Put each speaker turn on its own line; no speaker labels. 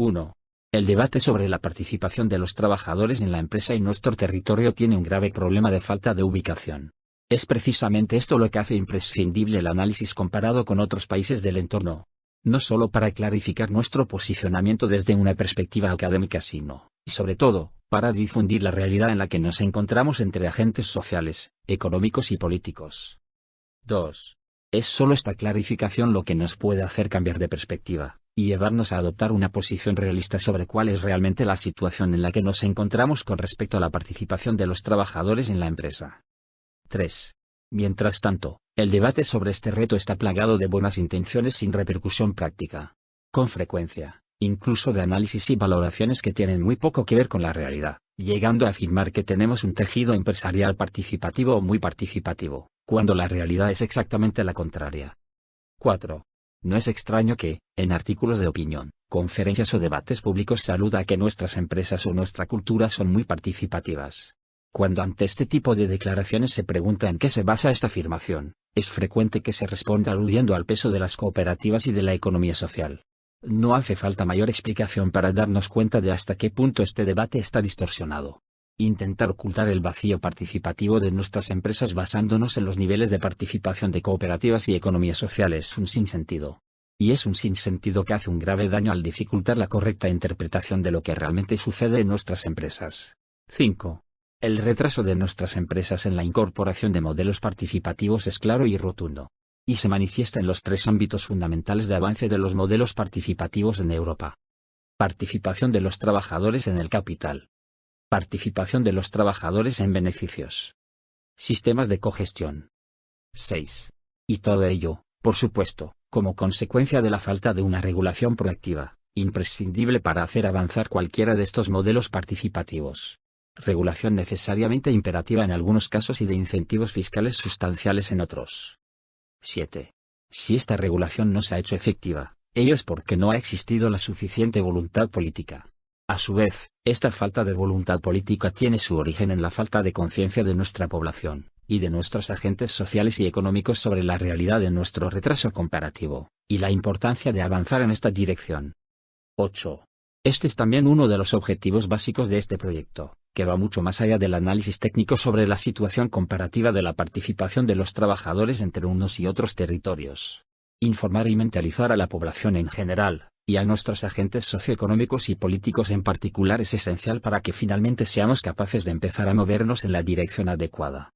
1. El debate sobre la participación de los trabajadores en la empresa y nuestro territorio tiene un grave problema de falta de ubicación. Es precisamente esto lo que hace imprescindible el análisis comparado con otros países del entorno. No solo para clarificar nuestro posicionamiento desde una perspectiva académica sino, y sobre todo, para difundir la realidad en la que nos encontramos entre agentes sociales, económicos y políticos. 2. Es solo esta clarificación lo que nos puede hacer cambiar de perspectiva, y llevarnos a adoptar una posición realista sobre cuál es realmente la situación en la que nos encontramos con respecto a la participación de los trabajadores en la empresa. 3. Mientras tanto, el debate sobre este reto está plagado de buenas intenciones sin repercusión práctica. Con frecuencia, incluso de análisis y valoraciones que tienen muy poco que ver con la realidad, llegando a afirmar que tenemos un tejido empresarial participativo o muy participativo, cuando la realidad es exactamente la contraria. 4. No es extraño que, en artículos de opinión, conferencias o debates públicos se aluda a que nuestras empresas o nuestra cultura son muy participativas. Cuando ante este tipo de declaraciones se pregunta en qué se basa esta afirmación, es frecuente que se responda aludiendo al peso de las cooperativas y de la economía social. No hace falta mayor explicación para darnos cuenta de hasta qué punto este debate está distorsionado. Intentar ocultar el vacío participativo de nuestras empresas basándonos en los niveles de participación de cooperativas y economía social es un sinsentido. Y es un sinsentido que hace un grave daño al dificultar la correcta interpretación de lo que realmente sucede en nuestras empresas. 5. El retraso de nuestras empresas en la incorporación de modelos participativos es claro y rotundo. Y se manifiesta en los tres ámbitos fundamentales de avance de los modelos participativos en Europa. Participación de los trabajadores en el capital. Participación de los trabajadores en beneficios. Sistemas de cogestión. 6. Y todo ello, por supuesto, como consecuencia de la falta de una regulación proactiva, imprescindible para hacer avanzar cualquiera de estos modelos participativos. Regulación necesariamente imperativa en algunos casos y de incentivos fiscales sustanciales en otros. 7. Si esta regulación no se ha hecho efectiva, ello es porque no ha existido la suficiente voluntad política. A su vez, esta falta de voluntad política tiene su origen en la falta de conciencia de nuestra población, y de nuestros agentes sociales y económicos sobre la realidad de nuestro retraso comparativo, y la importancia de avanzar en esta dirección. 8. Este es también uno de los objetivos básicos de este proyecto, que va mucho más allá del análisis técnico sobre la situación comparativa de la participación de los trabajadores entre unos y otros territorios. Informar y mentalizar a la población en general, y a nuestros agentes socioeconómicos y políticos en particular es esencial para que finalmente seamos capaces de empezar a movernos en la dirección adecuada.